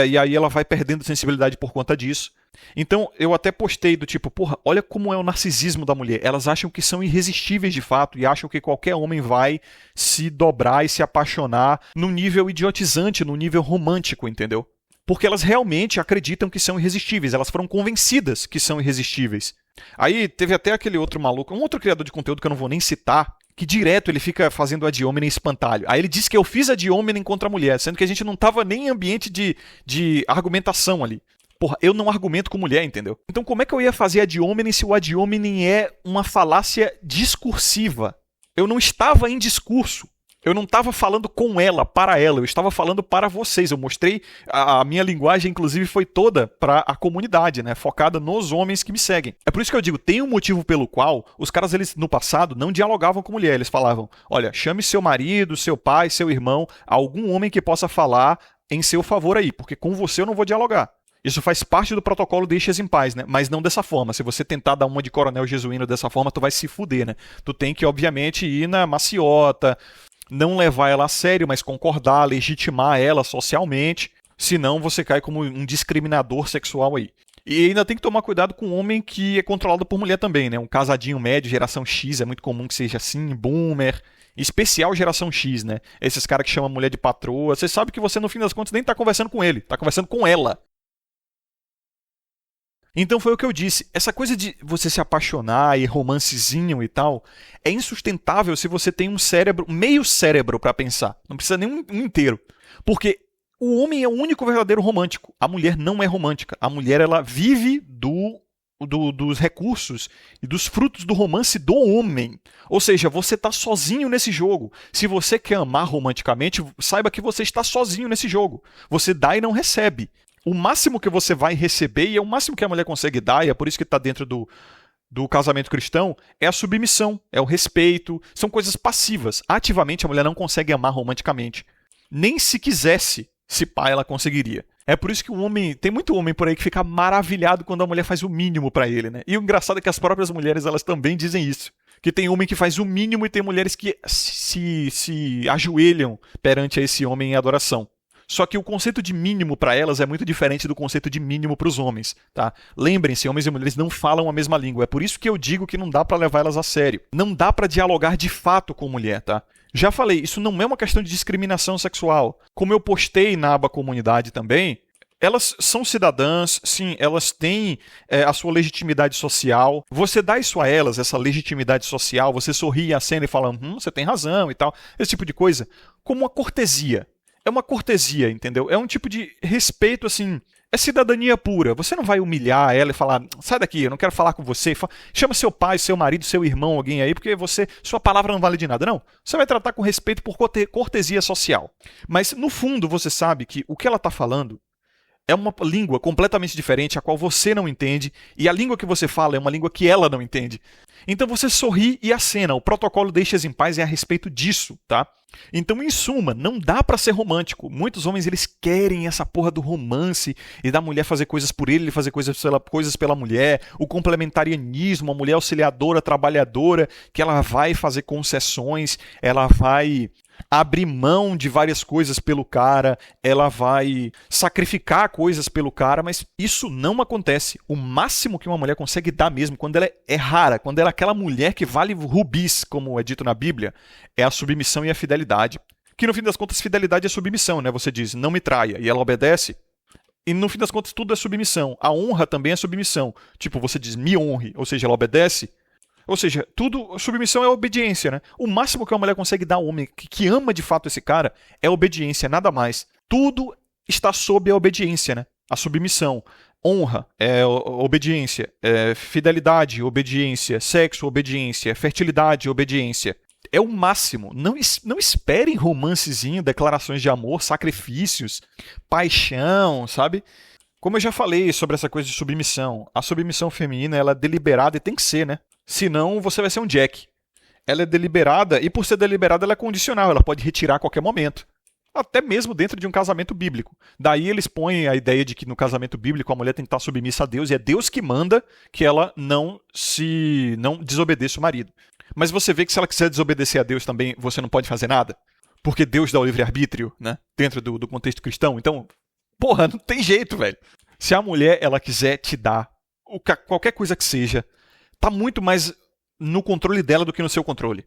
e aí ela vai perdendo sensibilidade por conta disso. Então, eu até postei do tipo, porra, olha como é o narcisismo da mulher. Elas acham que são irresistíveis de fato e acham que qualquer homem vai se dobrar e se apaixonar num nível idiotizante, num nível romântico, entendeu? Porque elas realmente acreditam que são irresistíveis, elas foram convencidas que são irresistíveis. Aí teve até aquele outro maluco, um outro criador de conteúdo que eu não vou nem citar, que direto ele fica fazendo ad hominem espantalho. Aí ele diz que eu fiz ad hominem contra a mulher, sendo que a gente não tava nem em ambiente de argumentação ali. Porra, eu não argumento com mulher, entendeu? Então como é que eu ia fazer ad hominem se o ad hominem é uma falácia discursiva? Eu não estava em discurso. Eu não estava falando com ela, para ela, eu estava falando para vocês. Eu mostrei, a minha linguagem, inclusive, foi toda para a comunidade, né? Focada nos homens que me seguem. É por isso que eu digo, tem um motivo pelo qual os caras, eles, no passado, não dialogavam com mulher. Eles falavam, olha, chame seu marido, seu pai, seu irmão, algum homem que possa falar em seu favor aí, porque com você eu não vou dialogar. Isso faz parte do protocolo Deixe-as em Paz, né? Mas não dessa forma. Se você tentar dar uma de coronel jesuíno dessa forma, tu vai se fuder, né? Tu tem que, obviamente, ir na maciota, não levar ela a sério, mas concordar, legitimar ela socialmente, senão você cai como um discriminador sexual aí. E ainda tem que tomar cuidado com um homem que é controlado por mulher também, né? Um casadinho médio, geração X, é muito comum que seja assim, boomer, especial geração X, né? Esses caras que chamam a mulher de patroa, você sabe que você no fim das contas nem tá conversando com ele, tá conversando com ela. Então foi o que eu disse, essa coisa de você se apaixonar e romancezinho e tal, é insustentável se você tem um cérebro, meio cérebro pra pensar, não precisa nem um inteiro. Porque o homem é o único verdadeiro romântico, a mulher não é romântica, a mulher ela vive dos recursos e dos frutos do romance do homem. Ou seja, você está sozinho nesse jogo. Se você quer amar romanticamente, saiba que você está sozinho nesse jogo. Você dá e não recebe. O máximo que você vai receber, e é o máximo que a mulher consegue dar, e é por isso que está dentro do casamento cristão, é a submissão, é o respeito, são coisas passivas. Ativamente a mulher não consegue amar romanticamente. Nem se quisesse, se pá, ela conseguiria. É por isso que o homem, tem muito homem por aí que fica maravilhado quando a mulher faz o mínimo para ele, né? E o engraçado é que as próprias mulheres, elas também dizem isso. Que tem homem que faz o mínimo e tem mulheres que se ajoelham perante esse homem em adoração. Só que o conceito de mínimo para elas é muito diferente do conceito de mínimo para os homens, tá? Lembrem-se, homens e mulheres não falam a mesma língua. É por isso que eu digo que não dá para levar elas a sério. Não dá para dialogar de fato com mulher, tá? Já falei, isso não é uma questão de discriminação sexual. Como eu postei na aba comunidade também, elas são cidadãs, sim, elas têm a sua legitimidade social. Você dá isso a elas, essa legitimidade social, você sorri a cena e fala, você tem razão e tal, esse tipo de coisa, como uma cortesia. É uma cortesia, entendeu? É um tipo de respeito, assim, é cidadania pura. Você não vai humilhar ela e falar, sai daqui, eu não quero falar com você. Chama seu pai, seu marido, seu irmão, alguém aí, porque sua palavra não vale de nada. Não, você vai tratar com respeito por cortesia social. Mas, no fundo, você sabe que o que ela está falando é uma língua completamente diferente, a qual você não entende, e a língua que você fala é uma língua que ela não entende. Então você sorri e acena. O protocolo Deixe-as em Paz é a respeito disso, tá? Então, em suma, não dá pra ser romântico. Muitos homens, eles querem essa porra do romance e da mulher fazer coisas por ele fazer coisas pela mulher, o complementarianismo, a mulher auxiliadora, trabalhadora, que ela vai fazer concessões, ela vai abrir mão de várias coisas pelo cara, ela vai sacrificar coisas pelo cara, mas isso não acontece. O máximo que uma mulher consegue dar mesmo, quando ela é rara, quando ela é aquela mulher que vale rubis, como é dito na Bíblia, é a submissão e a fidelidade. Que no fim das contas, fidelidade é submissão, né? Você diz, não me traia, e ela obedece. E no fim das contas, tudo é submissão. A honra também é submissão. Tipo, você diz, me honre, ou seja, ela obedece. Ou seja, submissão é obediência, né? O máximo que uma mulher consegue dar ao homem que ama de fato esse cara é obediência, nada mais. Tudo está sob a obediência, né? A submissão. Honra é obediência. Fidelidade, obediência. Sexo, obediência. Fertilidade, obediência. É o máximo. Não esperem romancezinho, declarações de amor, sacrifícios, paixão, sabe? Como eu já falei sobre essa coisa de submissão, a submissão feminina ela é deliberada e tem que ser, né? Senão você vai ser um Jack. Ela é deliberada e por ser deliberada ela é condicional, ela pode retirar a qualquer momento. Até mesmo dentro de um casamento bíblico. Daí eles põem a ideia de que no casamento bíblico a mulher tem que estar submissa a Deus e é Deus que manda que ela não desobedeça o marido. Mas você vê que se ela quiser desobedecer a Deus também, você não pode fazer nada? porque Deus dá o livre-arbítrio, né? Dentro do contexto cristão. Então, porra, não tem jeito, velho. Se a mulher, ela quiser te dar qualquer coisa que seja, tá muito mais no controle dela do que no seu controle.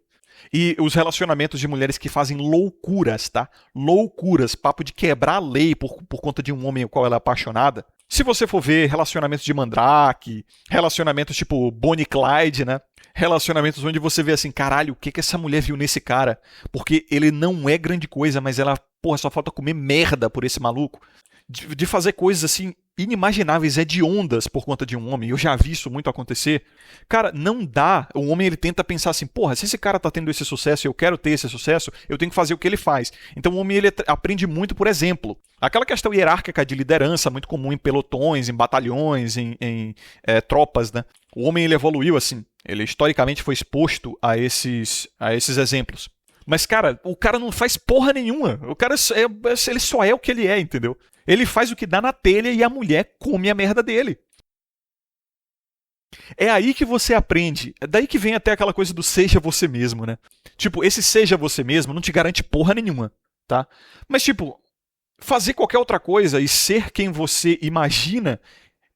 E os relacionamentos de mulheres que fazem loucuras, tá? Loucuras, papo de quebrar a lei por conta de um homem ao qual ela é apaixonada. Se você for ver relacionamentos de Mandrake, relacionamentos tipo Bonnie e Clyde, né? Relacionamentos onde você vê assim, caralho, o que essa mulher viu nesse cara? Porque ele não é grande coisa, mas ela, porra, só falta comer merda por esse maluco. De fazer coisas assim inimagináveis, hediondas por conta de um homem. Eu já vi isso muito acontecer. Cara, não dá. O homem, ele tenta pensar assim, porra, se esse cara tá tendo esse sucesso e eu quero ter esse sucesso, eu tenho que fazer o que ele faz. Então o homem, ele aprende muito por exemplo. Aquela questão hierárquica de liderança, muito comum em pelotões, em batalhões, em tropas, né? O homem, ele evoluiu assim. Ele historicamente foi exposto a esses exemplos. Mas, cara, o cara não faz porra nenhuma. O cara, ele só é o que ele é, entendeu? Ele faz o que dá na telha e a mulher come a merda dele. É aí que você aprende. É daí que vem até aquela coisa do seja você mesmo, né? Tipo, esse seja você mesmo não te garante porra nenhuma, tá? Mas, tipo, fazer qualquer outra coisa e ser quem você imagina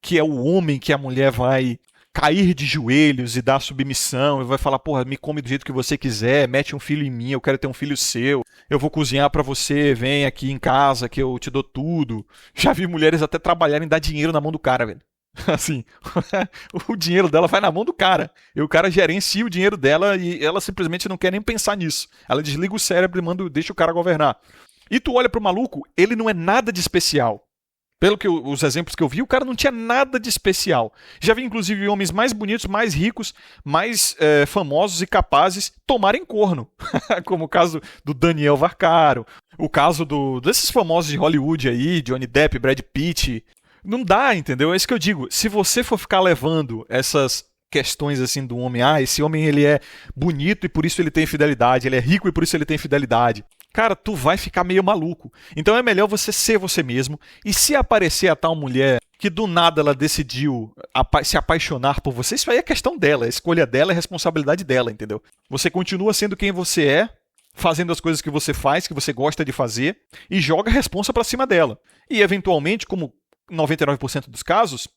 que é o homem que a mulher vai cair de joelhos e dar submissão, e vai falar, porra, me come do jeito que você quiser, mete um filho em mim, eu quero ter um filho seu, eu vou cozinhar pra você, vem aqui em casa que eu te dou tudo. Já vi mulheres até trabalharem e dar dinheiro na mão do cara, velho. Assim, o dinheiro dela vai na mão do cara, e o cara gerencia o dinheiro dela e ela simplesmente não quer nem pensar nisso. Ela desliga o cérebro e deixa o cara governar. E tu olha pro maluco, ele não é nada de especial. Pelo que os exemplos que eu vi, o cara não tinha nada de especial. Já vi, inclusive, homens mais bonitos, mais ricos, mais famosos e capazes tomarem corno. Como o caso do Daniel Vaccaro, o caso desses famosos de Hollywood aí, Johnny Depp, Brad Pitt. Não dá, entendeu? É isso que eu digo. Se você for ficar levando essas questões assim do homem, esse homem ele é bonito e por isso ele tem fidelidade, ele é rico e por isso ele tem fidelidade. Cara, tu vai ficar meio maluco. Então é melhor você ser você mesmo. E se aparecer a tal mulher que do nada ela decidiu se apaixonar por você, isso aí é questão dela. A escolha dela é responsabilidade dela, entendeu? Você continua sendo quem você é, fazendo as coisas que você faz, que você gosta de fazer, e joga a responsa pra cima dela. E eventualmente, como 99% dos casos,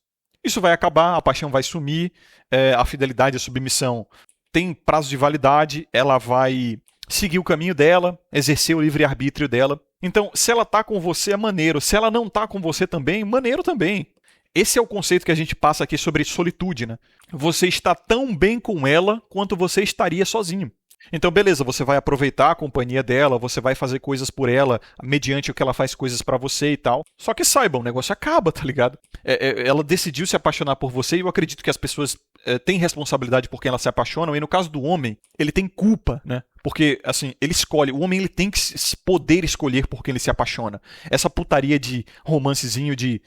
isso vai acabar, a paixão vai sumir, a fidelidade e a submissão tem prazo de validade, ela vai seguir o caminho dela, exercer o livre-arbítrio dela. Então, se ela tá com você, é maneiro. Se ela não tá com você também, maneiro também. Esse é o conceito que a gente passa aqui sobre solitude, né? Você está tão bem com ela quanto você estaria sozinho. Então, beleza, você vai aproveitar a companhia dela, você vai fazer coisas por ela, mediante o que ela faz coisas pra você e tal. Só que saiba, o negócio acaba, tá ligado? Ela decidiu se apaixonar por você e eu acredito que as pessoas têm responsabilidade por quem elas se apaixonam. E no caso do homem, ele tem culpa, né? Porque, assim, ele escolhe. O homem, ele tem que poder escolher por quem ele se apaixona. Essa putaria de romancezinho de...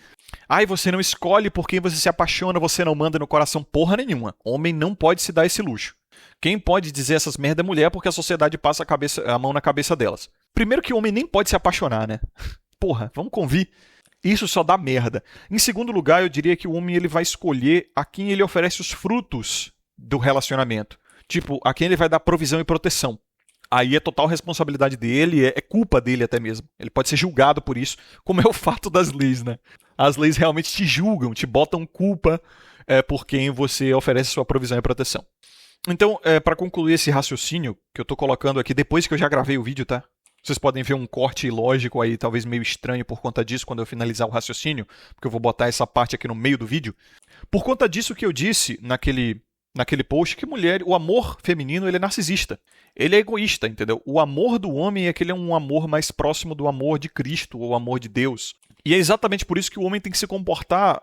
Ai, você não escolhe por quem você se apaixona, você não manda no coração porra nenhuma. Homem não pode se dar esse luxo. Quem pode dizer essas merda é mulher porque a sociedade passa a mão na cabeça delas. Primeiro que o homem nem pode se apaixonar, né? Porra, vamos convir. Isso só dá merda. Em segundo lugar, eu diria que o homem ele vai escolher a quem ele oferece os frutos do relacionamento. Tipo, a quem ele vai dar provisão e proteção. Aí é total responsabilidade dele, é culpa dele até mesmo. Ele pode ser julgado por isso, como é o fato das leis, né? As leis realmente te julgam, te botam culpa por quem você oferece sua provisão e proteção. Então, para concluir esse raciocínio que eu tô colocando aqui, depois que eu já gravei o vídeo, tá? Vocês podem ver um corte lógico aí, talvez meio estranho por conta disso, quando eu finalizar o raciocínio, porque eu vou botar essa parte aqui no meio do vídeo. Por conta disso que eu disse naquele post, que o amor feminino, ele é narcisista. Ele é egoísta, entendeu? O amor do homem é que ele é um amor mais próximo do amor de Cristo, ou amor de Deus. E é exatamente por isso que o homem tem que se comportar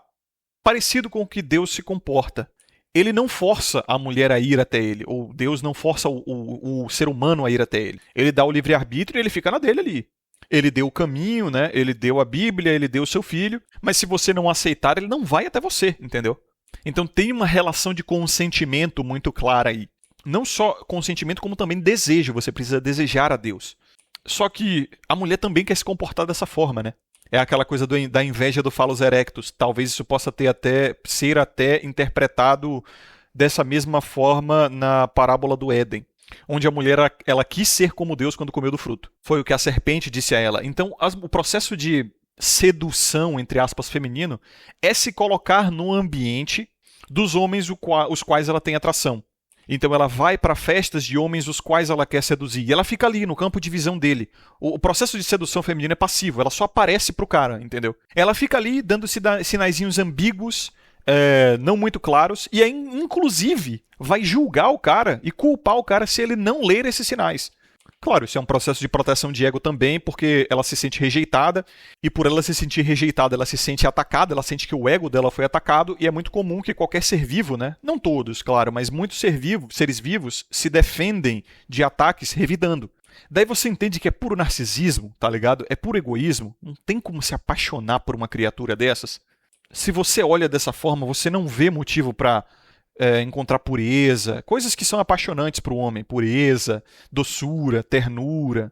parecido com o que Deus se comporta. Ele não força a mulher a ir até ele, ou Deus não força o ser humano a ir até ele. Ele dá o livre-arbítrio e ele fica na dele ali. Ele deu o caminho, né? Ele deu a Bíblia, ele deu o seu filho, mas se você não aceitar, ele não vai até você, entendeu? Então tem uma relação de consentimento muito clara aí. Não só consentimento, como também desejo. Você precisa desejar a Deus. Só que a mulher também quer se comportar dessa forma, né? É aquela coisa da inveja do Phallus Erectus. Talvez isso possa ser até interpretado dessa mesma forma na parábola do Éden. onde a mulher ela quis ser como Deus quando comeu do fruto. Foi o que a serpente disse a ela. Então, o processo de sedução, entre aspas, feminino, é se colocar no ambiente dos homens os quais ela tem atração. Então ela vai para festas de homens os quais ela quer seduzir. E ela fica ali, no campo de visão dele. O processo de sedução feminina é passivo, ela só aparece pro cara, entendeu? Ela fica ali dando sinaizinhos ambíguos, não muito claros, e aí, inclusive, vai julgar o cara e culpar o cara se ele não ler esses sinais. Claro, isso é um processo de proteção de ego também, porque ela se sente rejeitada, e por ela se sentir rejeitada, ela se sente atacada, ela sente que o ego dela foi atacado, e é muito comum que qualquer ser vivo, né? Não todos, claro, mas muitos seres vivos se defendem de ataques revidando. Daí você entende que é puro narcisismo, tá ligado? É puro egoísmo. Não tem como se apaixonar por uma criatura dessas. Se você olha dessa forma, você não vê motivo pra encontrar pureza, coisas que são apaixonantes para o homem, pureza, doçura, ternura.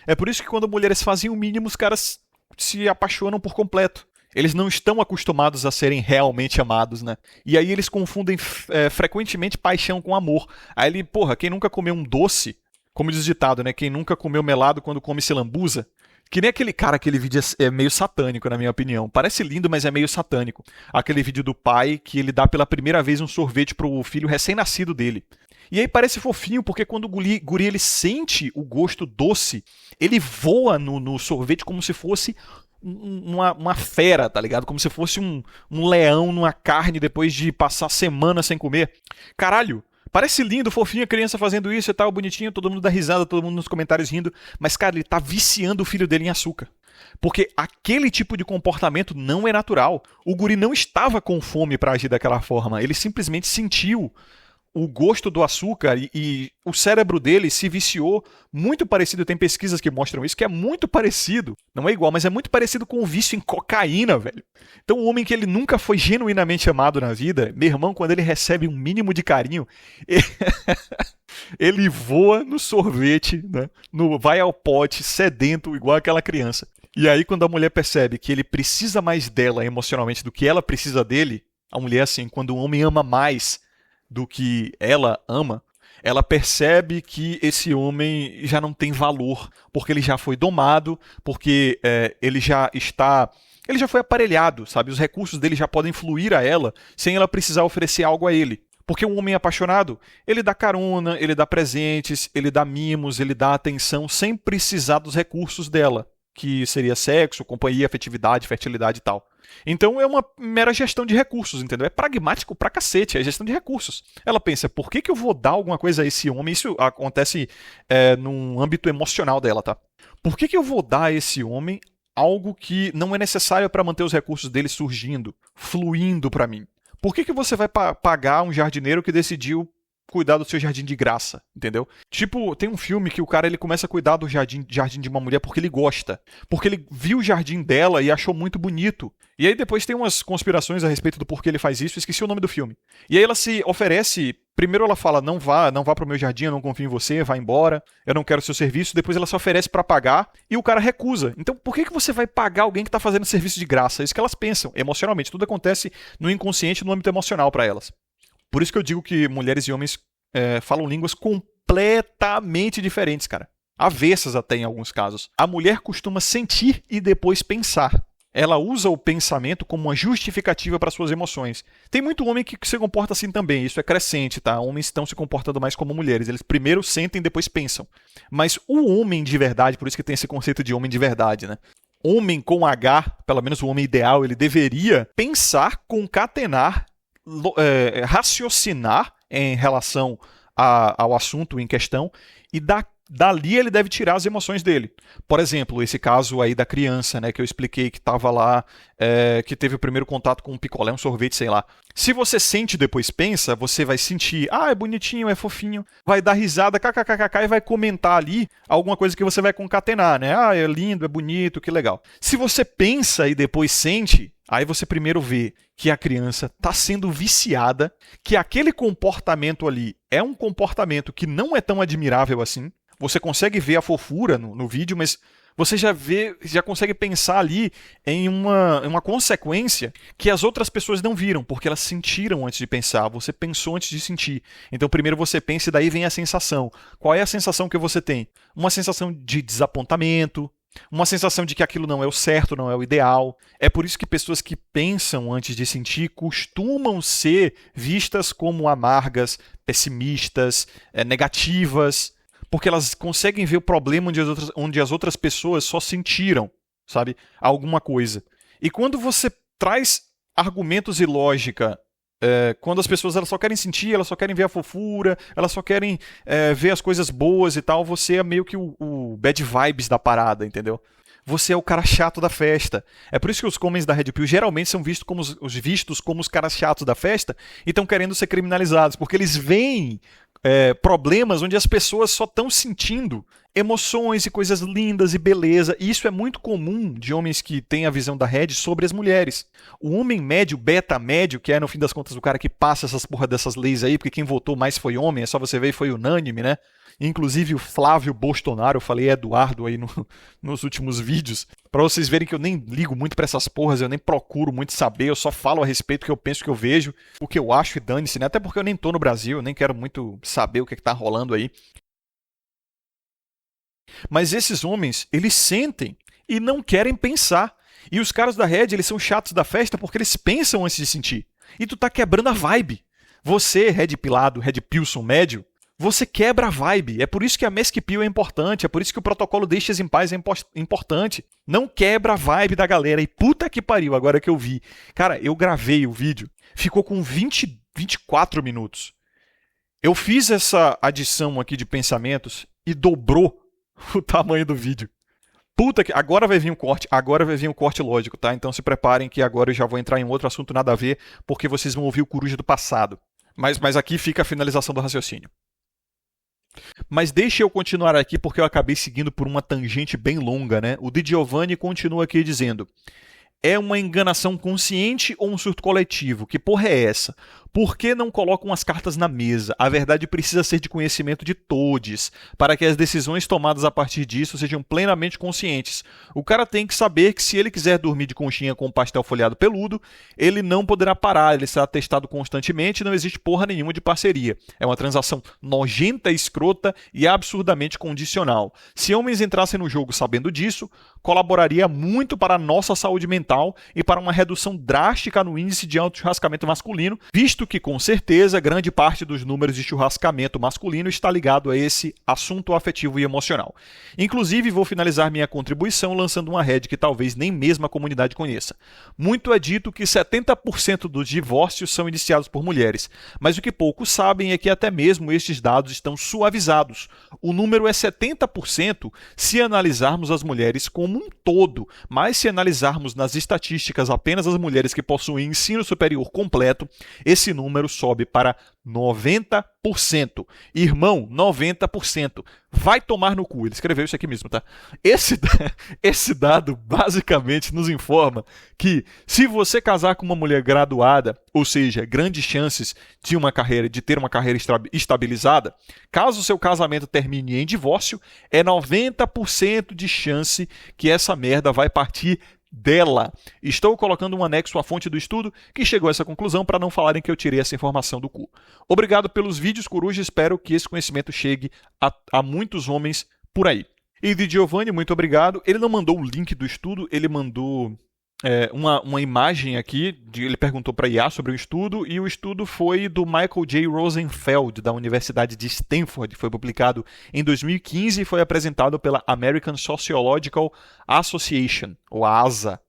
É por isso que quando mulheres fazem o mínimo, os caras se apaixonam por completo. Eles não estão acostumados a serem realmente amados, né? E aí eles confundem frequentemente paixão com amor. Aí ele, porra, quem nunca comeu um doce, como diz o ditado, né? Quem nunca comeu melado quando come se lambuza. Que nem aquele vídeo é meio satânico, na minha opinião. Parece lindo, mas é meio satânico. Aquele vídeo do pai que ele dá pela primeira vez um sorvete pro filho recém-nascido dele. E aí parece fofinho, porque quando o guri ele sente o gosto doce, ele voa no sorvete como se fosse uma fera, tá ligado? Como se fosse um leão numa carne depois de passar semanas sem comer. Caralho! Parece lindo, fofinho, a criança fazendo isso e tal, bonitinho, todo mundo dá risada, todo mundo nos comentários rindo. Mas, cara, ele tá viciando o filho dele em açúcar. Porque aquele tipo de comportamento não é natural. O guri não estava com fome para agir daquela forma. Ele simplesmente sentiu o gosto do açúcar e o cérebro dele se viciou muito parecido. Tem pesquisas que mostram isso, que é muito parecido. Não é igual, mas é muito parecido com o vício em cocaína, velho. Então, um homem que ele nunca foi genuinamente amado na vida, meu irmão, quando ele recebe um mínimo de carinho, ele voa no sorvete, né? Vai ao pote, sedento, igual aquela criança. E aí, quando a mulher percebe que ele precisa mais dela emocionalmente do que ela precisa dele, a mulher, assim, quando um homem ama mais do que ela ama, ela percebe que esse homem já não tem valor, porque ele já foi domado, porque ele já foi aparelhado, sabe? Os recursos dele já podem fluir a ela, sem ela precisar oferecer algo a ele. Porque um homem apaixonado, ele dá carona, ele dá presentes, ele dá mimos, ele dá atenção, sem precisar dos recursos dela, que seria sexo, companhia, afetividade, fertilidade e tal. Então é uma mera gestão de recursos, entendeu? É pragmático pra cacete, é gestão de recursos. Ela pensa, por que eu vou dar alguma coisa a esse homem? Isso acontece num âmbito emocional dela, tá? Por que eu vou dar a esse homem algo que não é necessário para manter os recursos dele surgindo, fluindo pra mim? Por que você vai pagar um jardineiro que decidiu cuidar do seu jardim de graça, entendeu? Tipo, tem um filme que o cara ele começa a cuidar do jardim de uma mulher porque ele gosta. Porque ele viu o jardim dela e achou muito bonito. E aí depois tem umas conspirações a respeito do porquê ele faz isso, esqueci o nome do filme. E aí ela se oferece, primeiro ela fala, não vá pro meu jardim, eu não confio em você, vá embora, eu não quero seu serviço. Depois ela se oferece pra pagar e o cara recusa. Então por que você vai pagar alguém que tá fazendo serviço de graça? É isso que elas pensam, emocionalmente. Tudo acontece no inconsciente, no âmbito emocional pra elas. Por isso que eu digo que mulheres e homens falam línguas completamente diferentes, cara. Avessas até em alguns casos. A mulher costuma sentir e depois pensar. Ela usa o pensamento como uma justificativa para suas emoções. Tem muito homem que se comporta assim também, isso é crescente, tá? Homens estão se comportando mais como mulheres. Eles primeiro sentem e depois pensam. Mas o homem de verdade, por isso que tem esse conceito de homem de verdade, né? Homem com H, pelo menos o homem ideal, ele deveria pensar, concatenar, raciocinar em relação ao assunto em questão e dali ele deve tirar as emoções dele. Por exemplo, esse caso aí da criança, né, que eu expliquei que estava lá, que teve o primeiro contato com um picolé, um sorvete, sei lá. Se você sente e depois pensa, você vai sentir, é bonitinho, é fofinho, vai dar risada, kkkk, e vai comentar ali alguma coisa que você vai concatenar, né? É lindo, é bonito, que legal. Se você pensa e depois sente, aí você primeiro vê que a criança está sendo viciada, que aquele comportamento ali é um comportamento que não é tão admirável assim. Você consegue ver a fofura no vídeo, mas Você já vê, já consegue pensar ali em uma consequência que as outras pessoas não viram, porque elas sentiram antes de pensar, você pensou antes de sentir. Então primeiro você pensa e daí vem a sensação. Qual é a sensação que você tem? Uma sensação de desapontamento, uma sensação de que aquilo não é o certo, não é o ideal. É por isso que pessoas que pensam antes de sentir costumam ser vistas como amargas, pessimistas, negativas, porque elas conseguem ver o problema onde as outras pessoas só sentiram, sabe, alguma coisa. E quando você traz argumentos e lógica, quando as pessoas elas só querem sentir, elas só querem ver a fofura, elas só querem ver as coisas boas e tal, você é meio que o bad vibes da parada, entendeu? Você é o cara chato da festa. É por isso que os homens da Red Pill geralmente são vistos como os caras chatos da festa e estão querendo ser criminalizados, porque eles veem problemas onde as pessoas só estão sentindo emoções e coisas lindas e beleza. E isso é muito comum de homens que têm a visão da Red sobre as mulheres. O homem médio, beta médio, que é no fim das contas o cara que passa essas porra dessas leis aí, porque quem votou mais foi homem, é só você ver e foi unânime, né? Inclusive o Flávio Bolsonaro, eu falei Eduardo aí nos últimos vídeos, pra vocês verem que eu nem ligo muito pra essas porras, eu nem procuro muito saber, eu só falo a respeito do que eu penso, que eu vejo, o que eu acho e dane-se, né? Até porque eu nem tô no Brasil, eu nem quero muito saber o que tá rolando aí. Mas esses homens, eles sentem e não querem pensar. E os caras da Red, eles são chatos da festa porque eles pensam antes de sentir. E tu tá quebrando a vibe. Você, Red Pilado, Red Pilson médio, você quebra a vibe. É por isso que a Mask Pill é importante, é por isso que o protocolo Deixes em Paz é importante. Não quebra a vibe da galera. E puta que pariu, agora que eu vi. Cara, eu gravei o vídeo, ficou com 24 minutos. Eu fiz essa adição aqui de pensamentos e dobrou o tamanho do vídeo. Puta que... Agora vai vir um corte lógico, tá? Então se preparem que agora eu já vou entrar em outro assunto nada a ver, porque vocês vão ouvir o Coruja do passado. Mas aqui fica a finalização do raciocínio. Mas deixa eu continuar aqui porque eu acabei seguindo por uma tangente bem longa, né? O Di Giovanni continua aqui dizendo: é uma enganação consciente ou um surto coletivo? Que porra é essa? Por que não colocam as cartas na mesa? A verdade precisa ser de conhecimento de todos, para que as decisões tomadas a partir disso sejam plenamente conscientes. O cara tem que saber que se ele quiser dormir de conchinha com um pastel folhado peludo, ele não poderá parar, ele será testado constantemente e não existe porra nenhuma de parceria. É uma transação nojenta, escrota e absurdamente condicional. Se homens entrassem no jogo sabendo disso, colaboraria muito para a nossa saúde mental e para uma redução drástica no índice de auto-churrascamento masculino, visto que, com certeza, grande parte dos números de churrascamento masculino está ligado a esse assunto afetivo e emocional. Inclusive, vou finalizar minha contribuição lançando uma rede que talvez nem mesmo a comunidade conheça. Muito é dito que 70% dos divórcios são iniciados por mulheres, mas o que poucos sabem é que até mesmo estes dados estão suavizados. O número é 70% se analisarmos as mulheres como um todo, mas se analisarmos nas estatísticas apenas as mulheres que possuem ensino superior completo, esse número sobe para 90%. Irmão, 90%. Vai tomar no cu. Ele escreveu isso aqui mesmo, tá? Esse dado basicamente nos informa que se você casar com uma mulher graduada, ou seja, grandes chances de ter uma carreira estabilizada, caso o seu casamento termine em divórcio, é 90% de chance que essa merda vai partir dela. Estou colocando um anexo à fonte do estudo que chegou a essa conclusão para não falarem que eu tirei essa informação do cu. Obrigado pelos vídeos, Coruja. Espero que esse conhecimento chegue a muitos homens por aí. E de Giovanni, muito obrigado. Ele não mandou o link do estudo, ele mandou uma imagem aqui, ele perguntou para a IA sobre o estudo, e o estudo foi do Michael J. Rosenfeld, da Universidade de Stanford. Foi publicado em 2015 e foi apresentado pela American Sociological Association, ou a ASA.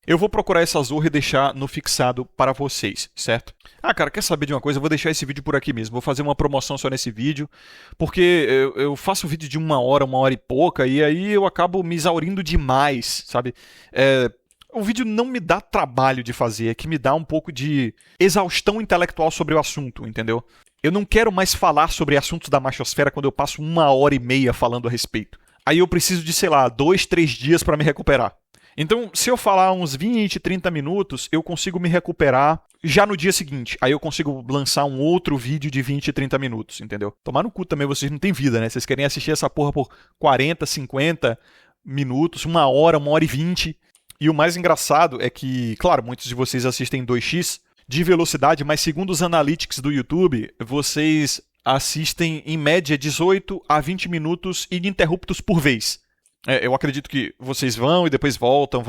Eu vou procurar essa zorra e deixar no fixado para vocês, certo? Ah, cara, quer saber de uma coisa? Eu vou deixar esse vídeo por aqui mesmo. Vou fazer uma promoção só nesse vídeo, porque eu faço vídeo de uma hora e pouca, e aí eu acabo me exaurindo demais, sabe? O vídeo não me dá trabalho de fazer, é que me dá um pouco de exaustão intelectual sobre o assunto, entendeu? Eu não quero mais falar sobre assuntos da machosfera quando eu passo 1h30 falando a respeito. Aí eu preciso de, sei lá, 2, 3 dias para me recuperar. Então, se eu falar uns 20, 30 minutos, eu consigo me recuperar já no dia seguinte. Aí eu consigo lançar um outro vídeo de 20, 30 minutos, entendeu? Tomar no cu também, vocês não têm vida, né? Vocês querem assistir essa porra por 40, 50... minutos, 1 hora, 1 hora e 20. E o mais engraçado é que, claro, muitos de vocês assistem 2x de velocidade, mas segundo os analytics do YouTube, vocês assistem em média 18 a 20 minutos ininterruptos por vez. Eu acredito que vocês vão e depois voltam,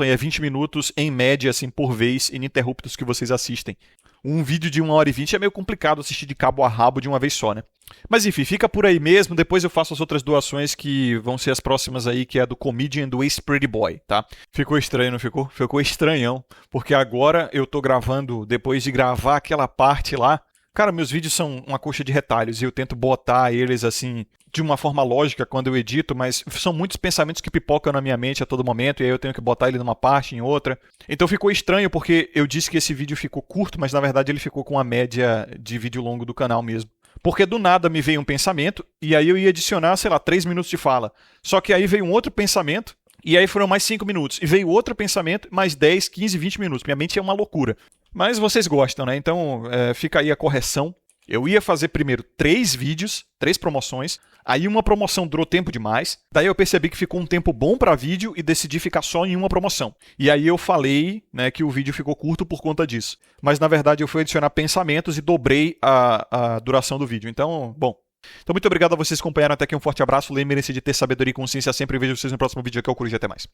e é 20 minutos em média, assim, por vez, ininterruptos que vocês assistem. Um vídeo de 1 hora e 20 é meio complicado assistir de cabo a rabo de uma vez só, né? Mas enfim, fica por aí mesmo, depois eu faço as outras doações que vão ser as próximas aí, que é a do Comedian do Ace Pretty Boy, tá? Ficou estranho, não ficou? Ficou estranhão, porque agora eu tô gravando, depois de gravar aquela parte lá, cara, meus vídeos são uma coxa de retalhos e eu tento botar eles assim de uma forma lógica quando eu edito, mas são muitos pensamentos que pipocam na minha mente a todo momento e aí eu tenho que botar ele numa parte, em outra. Então ficou estranho porque eu disse que esse vídeo ficou curto, mas na verdade ele ficou com a média de vídeo longo do canal mesmo. Porque do nada me veio um pensamento e aí eu ia adicionar, sei lá, 3 minutos de fala. Só que aí veio um outro pensamento e aí foram mais 5 minutos. E veio outro pensamento, mais 10, 15, 20 minutos. Minha mente é uma loucura. Mas vocês gostam, né? Então fica aí a correção. Eu ia fazer primeiro 3 vídeos, 3 promoções. Aí uma promoção durou tempo demais. Daí eu percebi que ficou um tempo bom para vídeo e decidi ficar só em uma promoção. E aí eu falei, né, que o vídeo ficou curto por conta disso. Mas na verdade eu fui adicionar pensamentos e dobrei a duração do vídeo. Então, bom. Então muito obrigado a vocês que acompanharam até aqui. Um forte abraço. Lembrem-se de ter sabedoria e consciência sempre. Vejo vocês no próximo vídeo aqui. É o Coruja. Até mais.